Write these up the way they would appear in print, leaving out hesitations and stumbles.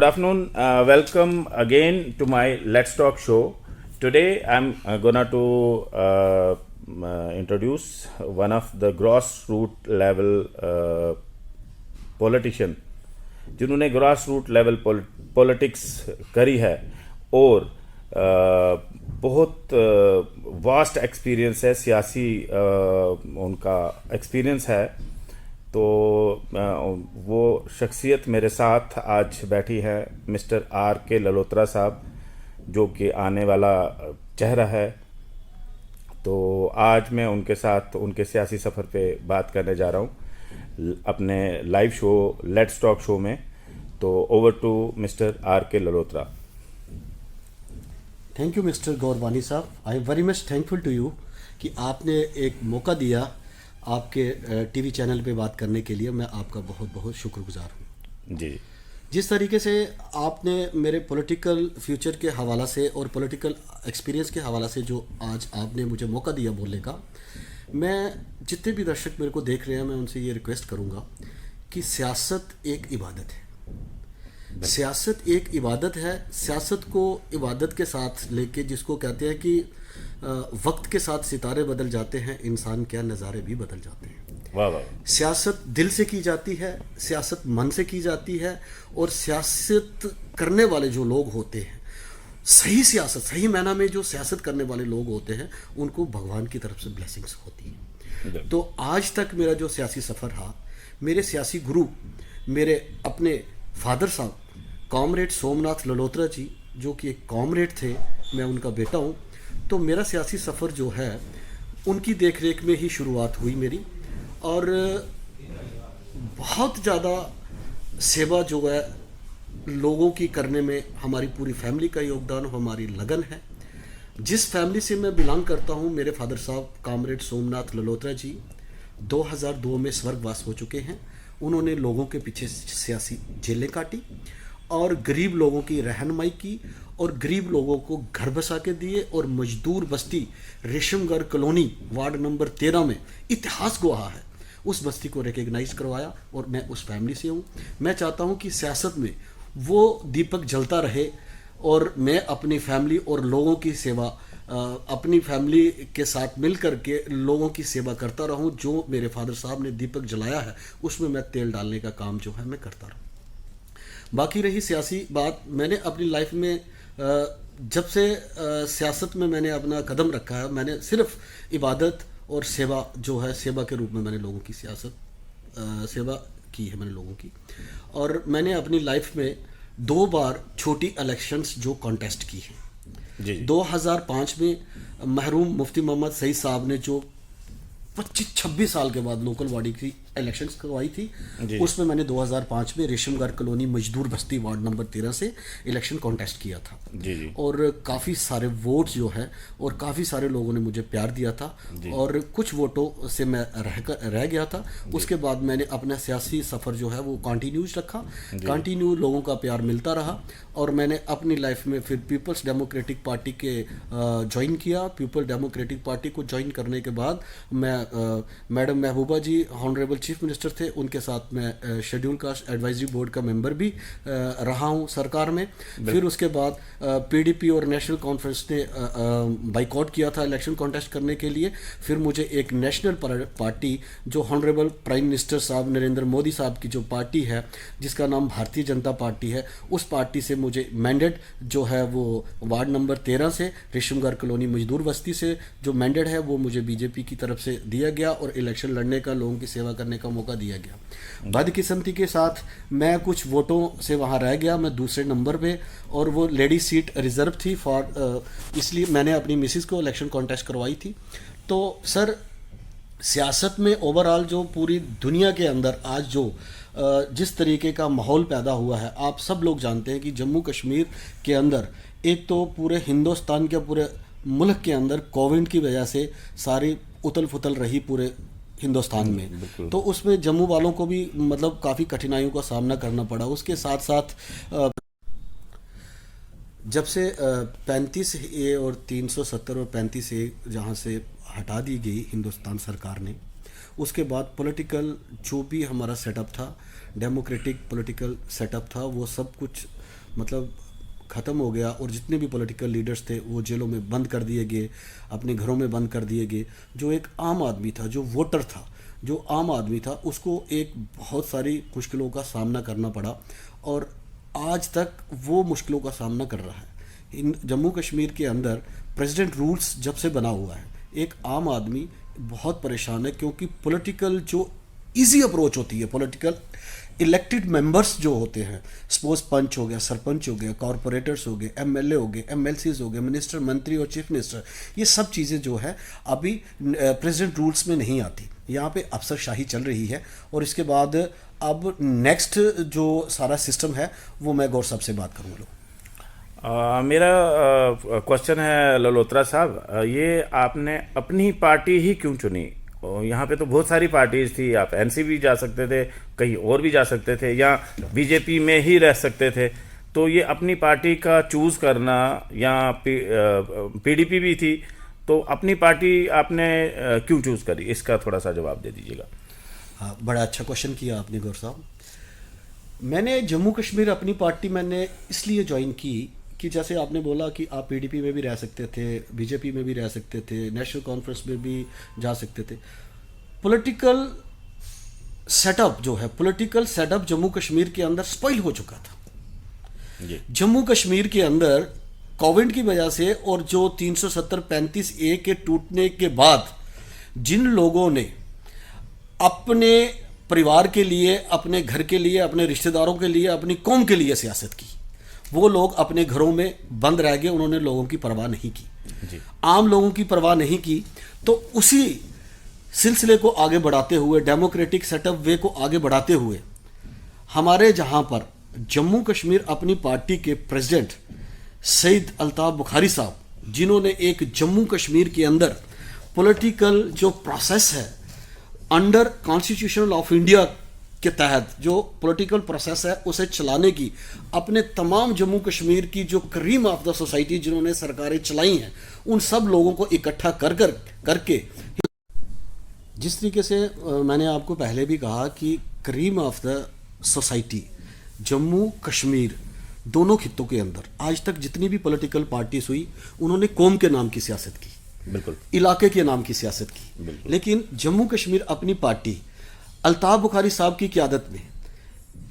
afternoon. Welcome again to my Let's Talk show. Today I'm gonna to introduce one of the grassroots level politician जिन्होंने grass root level politics करी है और बहुत vast experience है, सियासी उनका experience है। तो वो शख्सियत मेरे साथ आज बैठी है मिस्टर आर के ललोत्रा साहब, जो कि आने वाला चेहरा है। तो आज मैं उनके साथ उनके सियासी सफ़र पे बात करने जा रहा हूँ अपने live show let's talk show में। तो over to mister R K Lalotra. Thank you mister Gaurwani sahab, I am very much thankful to you कि आपने एक मौका दिया आपके टीवी चैनल पे बात करने के लिए। मैं आपका बहुत बहुत शुक्रगुजार हूँ। जी, जिस तरीके से आपने मेरे पॉलिटिकल फ्यूचर के हवाला से और पॉलिटिकल एक्सपीरियंस के हवाला से जो आज आपने मुझे मौका दिया बोलने का, मैं जितने भी दर्शक मेरे को देख रहे हैं मैं उनसे ये रिक्वेस्ट करूँगा कि सियासत एक इबादत है। सियासत एक इबादत है। सियासत को इबादत के साथ लेके, जिसको कहते हैं कि वक्त के साथ सितारे बदल जाते हैं, इंसान क्या नज़ारे भी बदल जाते हैं। वाह वाह। सियासत दिल से की जाती है, सियासत मन से की जाती है, और सियासत करने वाले जो लोग होते हैं, सही सियासत, सही मायना में जो सियासत करने वाले लोग होते हैं, उनको भगवान की तरफ से ब्लेसिंग्स होती है। तो आज तक मेरा जो सियासी सफ़र रहा, मेरे सियासी गुरु मेरे अपने फादर साहब कॉमरेड सोमनाथ ललोत्रा जी, जो कि एक कॉमरेड थे, मैं उनका बेटा हूँ। तो मेरा सियासी सफ़र जो है उनकी देख रेख में ही शुरुआत हुई मेरी, और बहुत ज़्यादा सेवा जो है लोगों की करने में हमारी पूरी फैमिली का योगदान, हमारी लगन है। जिस फैमिली से मैं बिलोंग करता हूँ, मेरे फादर साहब कॉमरेड सोमनाथ ललोत्रा जी 2002 में स्वर्गवास हो चुके हैं। उन्होंने लोगों के पीछे सियासी जेलें काटी और गरीब लोगों की रहनुमाई की, और गरीब लोगों को घर बसा के दिए, और मजदूर बस्ती रेशमगढ़ कॉलोनी वार्ड नंबर 13 में इतिहास गवाह है, उस बस्ती को रिकग्नाइज करवाया। और मैं उस फैमिली से हूँ। मैं चाहता हूँ कि सियासत में वो दीपक जलता रहे, और मैं अपनी फैमिली और लोगों की सेवा, अपनी फैमिली के साथ मिल कर के लोगों की सेवा करता रहूं। जो मेरे फादर साहब ने दीपक जलाया है, उसमें मैं तेल डालने का काम जो है मैं करता रहूं। बाकी रही सियासी बात, मैंने अपनी लाइफ में जब से सियासत में मैंने अपना कदम रखा है, मैंने सिर्फ इबादत और सेवा जो है, सेवा के रूप में मैंने लोगों की सेवा की है मैंने लोगों की। और मैंने अपनी लाइफ में 2 बार छोटी इलेक्शंस जो कॉन्टेस्ट की है। 2005 में महरूम मुफ्ती मोहम्मद सईद साहब ने जो 25-26 साल के बाद लोकल बॉडी की इलेक्शंस करवाई थी, उसमें मैंने 2005 में रेशमगढ़ कॉलोनी मजदूर बस्ती वार्ड नंबर 13 से इलेक्शन कॉन्टेस्ट किया था। और काफ़ी सारे वोट जो है, और काफ़ी सारे लोगों ने मुझे प्यार दिया था, और कुछ वोटों से मैं रह गया था। उसके बाद मैंने अपना सियासी सफ़र जो है वो कंटिन्यूज रखा, कंटिन्यू लोगों का प्यार मिलता रहा, और मैंने अपनी लाइफ में फिर पीपल्स डेमोक्रेटिक पार्टी के ज्वाइन किया। पीपल डेमोक्रेटिक पार्टी को ज्वाइन करने के बाद मैं मैडम महबूबा जी ऑनरेबल चीफ मिनिस्टर थे, उनके साथ मैं शेड्यूल कास्ट एडवाइजरी बोर्ड का मेंबर भी रहा हूं सरकार में। फिर उसके बाद पीडीपी और नेशनल कॉन्फ्रेंस ने बाइकआउट किया था इलेक्शन कॉन्टेस्ट करने के लिए। फिर मुझे एक नेशनल पार्टी, जो ऑनरेबल प्राइम मिनिस्टर साहब नरेंद्र मोदी साहब की जो पार्टी है, जिसका नाम भारतीय जनता पार्टी है, उस पार्टी से मुझे मैंडेट जो है वो वार्ड नंबर 13 से रेशमगढ़ कॉलोनी मजदूर बस्ती से जो मैंडेट है वो मुझे बीजेपी की तरफ से दिया गया, और इलेक्शन लड़ने का, लोगों की सेवा करने का मौका दिया गया। बदकिस्मती के साथ मैं कुछ वोटों से वहाँ रह गया, मैं दूसरे नंबर पे, और वो लेडी सीट रिजर्व थी इसलिए मैंने अपनी मिसिस को इलेक्शन कॉन्टेस्ट करवाई थी। तो सर, सियासत में ओवरऑल जो पूरी दुनिया के अंदर आज जो जिस तरीके का माहौल पैदा हुआ है, आप सब लोग जानते हैं कि जम्मू कश्मीर के अंदर, एक तो पूरे हिंदुस्तान के पूरे मुल्क के अंदर कोविड की वजह से सारी उथल फुथल रही पूरे हिंदुस्तान में। तो उसमें जम्मू वालों को भी मतलब काफ़ी कठिनाइयों का सामना करना पड़ा। उसके साथ साथ जब से 35A और 370 और 35A जहाँ से हटा दी गई हिंदुस्तान सरकार ने, उसके बाद पॉलिटिकल जो भी हमारा सेटअप था, डेमोक्रेटिक पॉलिटिकल सेटअप था, वो सब कुछ मतलब ख़त्म हो गया और जितने भी पॉलिटिकल लीडर्स थे वो जेलों में बंद कर दिए गए, अपने घरों में बंद कर दिए गए। जो एक आम आदमी था, जो वोटर था, जो आम आदमी था, उसको एक बहुत सारी मुश्किलों का सामना करना पड़ा और आज तक वो मुश्किलों का सामना कर रहा है। इन जम्मू कश्मीर के अंदर प्रेसिडेंट रूल्स जब से बना हुआ है, एक आम आदमी बहुत परेशान है, क्योंकि पॉलिटिकल जो इजी अप्रोच होती है, पॉलिटिकल इलेक्टेड मेंबर्स जो होते हैं, सपोज पंच हो गया, सरपंच हो गया, कॉरपोरेटर्स हो गए, एमएलए हो गए, एमएलसीज हो गए, मिनिस्टर, मंत्री और चीफ मिनिस्टर, ये सब चीज़ें जो है अभी प्रेसिडेंट रूल्स में नहीं आती। यहाँ पे अफसरशाही चल रही है और इसके बाद अब नेक्स्ट जो सारा सिस्टम है वो मैं गौर साहब से बात करूँगा। मेरा क्वेश्चन है ललोत्रा साहब, ये आपने अपनी पार्टी ही क्यों चुनी? यहाँ पे तो बहुत सारी पार्टीज थी, आप एनसीपी जा सकते थे, कहीं और भी जा सकते थे, या बीजेपी में ही रह सकते थे। तो ये अपनी पार्टी का चूज करना, या पीडीपी भी थी, तो अपनी पार्टी आपने क्यों चूज करी? इसका थोड़ा सा जवाब दे दीजिएगा। हाँ, बड़ा अच्छा क्वेश्चन किया आपने गौर साहब। मैंने जम्मू कश्मीर अपनी पार्टी मैंने इसलिए ज्वाइन की कि जैसे आपने बोला कि आप पीडीपी में भी रह सकते थे, बीजेपी में भी रह सकते थे, नेशनल कॉन्फ्रेंस में भी जा सकते थे। पॉलिटिकल सेटअप जो है, पॉलिटिकल सेटअप जम्मू कश्मीर के अंदर स्पॉइल हो चुका था। जम्मू कश्मीर के अंदर कोविड की वजह से और जो 370-35A के टूटने के बाद जिन लोगों ने अपने परिवार के लिए, अपने घर के लिए, अपने रिश्तेदारों के लिए, अपनी कौम के लिए सियासत की, वो लोग अपने घरों में बंद रह गए। उन्होंने लोगों की परवाह नहीं की जी। आम लोगों की परवाह नहीं की। तो उसी सिलसिले को आगे बढ़ाते हुए, डेमोक्रेटिक सेटअप वे को आगे बढ़ाते हुए, हमारे जहां पर जम्मू कश्मीर अपनी पार्टी के प्रेसिडेंट सईद अल्ताफ बुखारी साहब, जिन्होंने एक जम्मू कश्मीर के अंदर पॉलिटिकल जो प्रोसेस है अंडर कॉन्स्टिट्यूशन ऑफ इंडिया के तहत जो पॉलिटिकल प्रोसेस है उसे चलाने की, अपने तमाम जम्मू कश्मीर की जो क्रीम ऑफ द सोसाइटी जिन्होंने सरकारें चलाई हैं, उन सब लोगों को इकट्ठा करके जिस तरीके से मैंने आपको पहले भी कहा कि cream of the society Jammu Kashmir दोनों खित्तों के अंदर आज तक जितनी भी पॉलिटिकल पार्टीज हुई, उन्होंने कौम के नाम की सियासत की, बिल्कुल, इलाके के नाम की सियासत की। लेकिन जम्मू कश्मीर अपनी पार्टी अल्ताफ बुखारी साहब की क़यादत में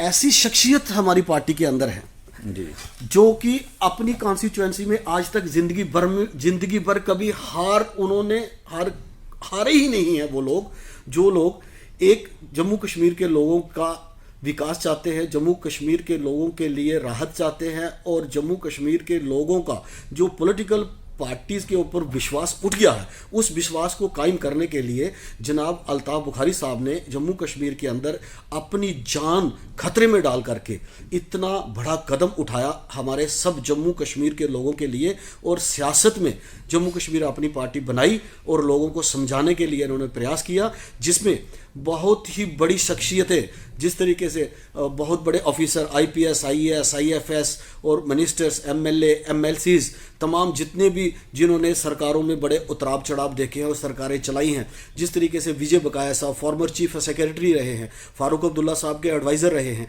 ऐसी शख्सियत हमारी पार्टी के अंदर है जी, जो कि अपनी कॉन्स्टिट्यूएंसी में आज तक जिंदगी भर कभी उन्होंने हारे ही नहीं है। वो लोग जो लोग एक जम्मू कश्मीर के लोगों का विकास चाहते हैं, जम्मू कश्मीर के लोगों के लिए राहत चाहते हैं, और जम्मू कश्मीर के लोगों का जो पॉलिटिकल पार्टीज के ऊपर विश्वास उठ गया है, उस विश्वास को कायम करने के लिए जनाब अल्ताफ बुखारी साहब ने जम्मू कश्मीर के अंदर अपनी जान खतरे में डाल करके इतना बड़ा कदम उठाया हमारे सब जम्मू कश्मीर के लोगों के लिए। और सियासत में जम्मू कश्मीर अपनी पार्टी बनाई और लोगों को समझाने के लिए इन्होंने प्रयास किया, जिसमें बहुत ही बड़ी शख्सियतें, जिस तरीके से बहुत बड़े ऑफिसर IPS, IAS, IFS और मिनिस्टर्स, MLA, MLCs, तमाम जितने भी जिन्होंने सरकारों में बड़े उतराव चढ़ाव देखे हैं और सरकारें चलाई हैं, जिस तरीके से विजय बकाया साहब फॉर्मर चीफ सेक्रेटरी रहे हैं, फारूक अब्दुल्ला साहब के एडवाइज़र रहे हैं,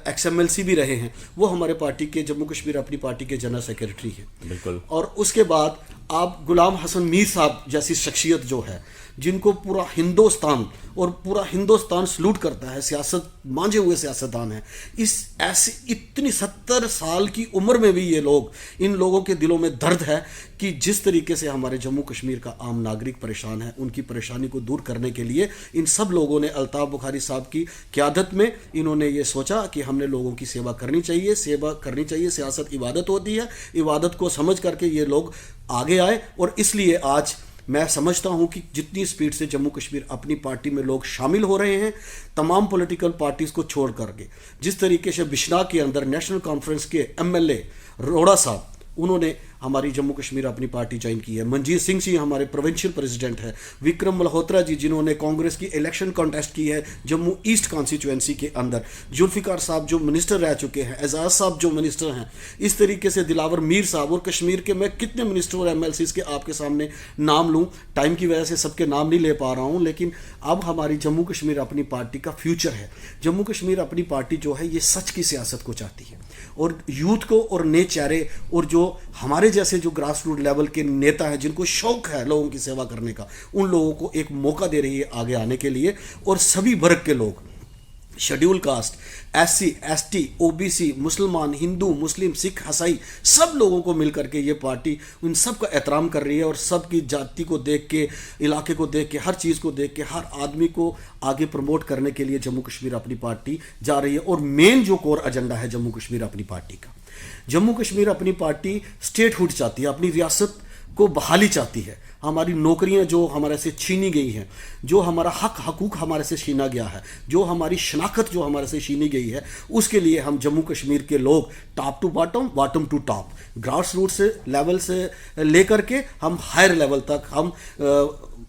XMLC भी रहे हैं, वो हमारे पार्टी के जम्मू कश्मीर अपनी पार्टी के जनरल सेक्रेटरी हैं। बिल्कुल। और उसके बाद आप गुलाम हसन मीर साहब जैसी शख्सियत जो है, जिनको पूरा हिंदुस्तान और पूरा हिंदुस्तान सलूट करता है, सियासत मांझे हुए सियासतदान है, इस ऐसी इतनी 70 साल की उम्र में भी ये लोग, इन लोगों के दिलों में दर्द है कि जिस तरीके से हमारे जम्मू कश्मीर का आम नागरिक परेशान है, उनकी परेशानी को दूर करने के लिए इन सब लोगों ने अल्ताफ बुखारी साहब की क़यादत में इन्होंने ये सोचा कि हमने लोगों की सेवा करनी चाहिए, सियासत इबादत होती है, इबादत को समझ करके ये लोग आगे आए। और इसलिए आज मैं समझता हूं कि जितनी स्पीड से जम्मू कश्मीर अपनी पार्टी में लोग शामिल हो रहे हैं, तमाम पॉलिटिकल पार्टीज को छोड़ करके, जिस तरीके से बिश्नाह के अंदर नेशनल कॉन्फ्रेंस के MLA रोड़ा साहब, उन्होंने हमारी जम्मू कश्मीर अपनी पार्टी ज्वाइन की है। मनजीत सिंह जी हमारे प्रोविंशियल प्रेसिडेंट है। विक्रम मल्होत्रा जी जिन्होंने कांग्रेस की इलेक्शन कॉन्टेस्ट की है जम्मू ईस्ट कॉन्स्टिट्यूएंसी के अंदर। जुल्फिकार साहब जो मिनिस्टर रह चुके हैं, एजाज साहब जो मिनिस्टर हैं, इस तरीके से दिलावर मीर साहब, और कश्मीर के मैं कितने मिनिस्टर और MLCs के आपके सामने नाम लूँ, टाइम की वजह से सबके नाम नहीं ले पा रहा हूँ। लेकिन अब हमारी जम्मू कश्मीर अपनी पार्टी का फ्यूचर है। जम्मू कश्मीर अपनी पार्टी जो है ये सच की सियासत को चाहती है, और यूथ को और नए चेहरे और जो हमारे जैसे जो ग्रास रूट लेवल के नेता हैं जिनको शौक है लोगों की सेवा करने का, उन लोगों को एक मौका दे रही है आगे आने के लिए। और सभी वर्ग के लोग, schedule caste, SC, ST, OBC, मुसलमान, हिंदू, मुस्लिम, सिख, ईसाई, सब लोगों को मिलकर के ये पार्टी उन सब का एहतराम कर रही है। और सबकी जाति को देख के, इलाके को देख के, हर चीज़ को देख के, हर आदमी को आगे प्रमोट करने के लिए जम्मू कश्मीर अपनी पार्टी जा रही है। और मेन जो कोर एजेंडा है जम्मू कश्मीर अपनी पार्टी का, जम्मू कश्मीर अपनी पार्टी स्टेटहुड चाहती है, अपनी रियासत को बहाली चाहती है। हमारी नौकरियां जो हमारे से छीनी गई हैं, जो हमारा हकूक़ हमारे से छीना गया है, जो हमारी शनाख्त जो हमारे से छीनी गई है, उसके लिए हम जम्मू कश्मीर के लोग top to bottom, bottom to top, grass root से लेवल से लेकर के हम हायर लेवल तक, हम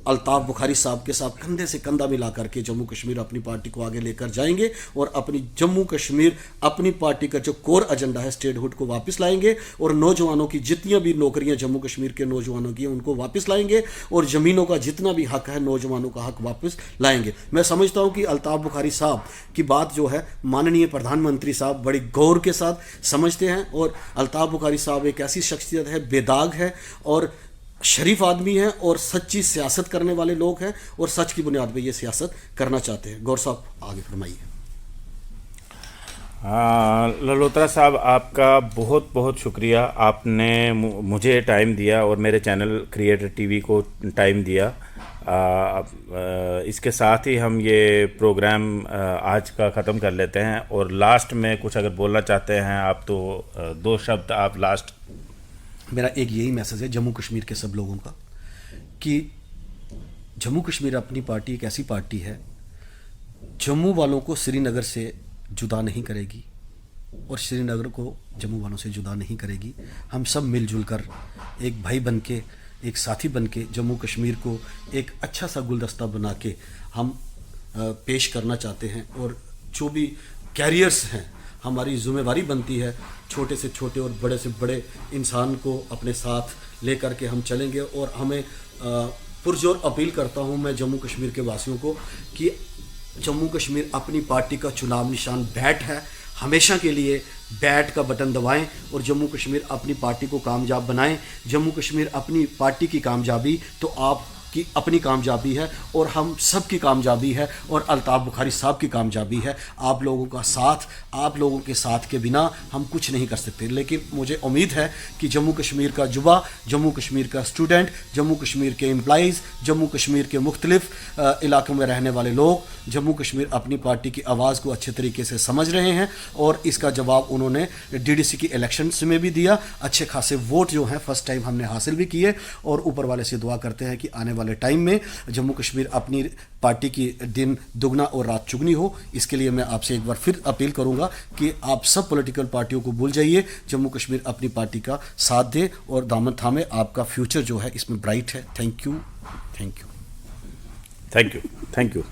अल्ताफ बुखारी साहब के साथ कंधे से कंधा मिला करके जम्मू कश्मीर अपनी पार्टी को आगे लेकर जाएंगे। और अपनी जम्मू कश्मीर अपनी पार्टी का जो कोर एजेंडा है स्टेटहुड को वापस लाएंगे। और नौजवानों की जितनी भी नौकरियां जम्मू कश्मीर के नौजवानों की उनको वापस लाएंगे। और ज़मीनों का जितना भी हक है नौजवानों का हक वापस लाएंगे। मैं समझता हूं कि अल्ताफ बुखारी साहब की बात जो है माननीय प्रधानमंत्री साहब बड़ी गौर के साथ समझते हैं। और अल्ताफ बुखारी साहब एक ऐसी शख्सियत है, बेदाग है और शरीफ आदमी है, और सच्ची सियासत करने वाले लोग हैं, और सच की बुनियाद पर ये सियासत करना चाहते हैं। गौर साहब आगे फरमाइए। ललोत्रा साहब, आपका बहुत बहुत शुक्रिया। आपने मुझे टाइम दिया और मेरे चैनल क्रिएटर टीवी को टाइम दिया। इसके साथ ही हम ये प्रोग्राम आज का ख़त्म कर लेते हैं। और लास्ट में कुछ अगर बोलना चाहते हैं आप तो 2 शब्द आप लास्ट। मेरा एक यही मैसेज है जम्मू कश्मीर के सब लोगों का कि जम्मू कश्मीर अपनी पार्टी एक ऐसी पार्टी है जम्मू वालों को श्रीनगर से जुदा नहीं करेगी और श्रीनगर को जम्मू वालों से जुदा नहीं करेगी। हम सब मिलजुल कर एक भाई बन के, एक साथी बन के जम्मू कश्मीर को एक अच्छा सा गुलदस्ता बना के हम पेश करना चाहते हैं। और जो भी कैरियर्स हैं, हमारी जिम्मेवारी बनती है छोटे से छोटे और बड़े से बड़े इंसान को अपने साथ लेकर के हम चलेंगे। और हमें पुरजोर अपील करता हूं मैं जम्मू कश्मीर के वासियों को कि जम्मू कश्मीर अपनी पार्टी का चुनाव निशान बैट है। हमेशा के लिए बैट का बटन दबाएं और जम्मू कश्मीर अपनी पार्टी को कामयाब बनाएं। जम्मू कश्मीर अपनी पार्टी की कामयाबी तो आपकी अपनी कामयाबी है और हम सब की कामयाबी है और अल्ताफ बुखारी साहब की कामयाबी है। आप लोगों का साथ, आप लोगों के साथ के बिना हम कुछ नहीं कर सकते। लेकिन मुझे उम्मीद है कि जम्मू कश्मीर का युवा, जम्मू कश्मीर का स्टूडेंट, जम्मू कश्मीर के एम्प्लॉइज़, जम्मू कश्मीर के मुख्तलिफ इलाकों में रहने वाले लोग जम्मू कश्मीर अपनी पार्टी की आवाज़ को अच्छे तरीके से समझ रहे हैं। और इसका जवाब उन्होंने DDC की इलेक्शंस में भी दिया। अच्छे खासे वोट जो हैं फर्स्ट टाइम हमने हासिल भी किए। और ऊपर वाले से दुआ करते हैं कि आने वाले टाइम में जम्मू कश्मीर अपनी पार्टी की दिन दुगना और रात चुगनी हो। इसके लिए मैं आपसे एक बार फिर अपील करूंगा कि आप सब पॉलिटिकल पार्टियों को भूल जाइए, जम्मू कश्मीर अपनी पार्टी का साथ दे और दामन थामे। आपका फ्यूचर जो है इसमें ब्राइट है। Thank you, thank you, thank you, thank you.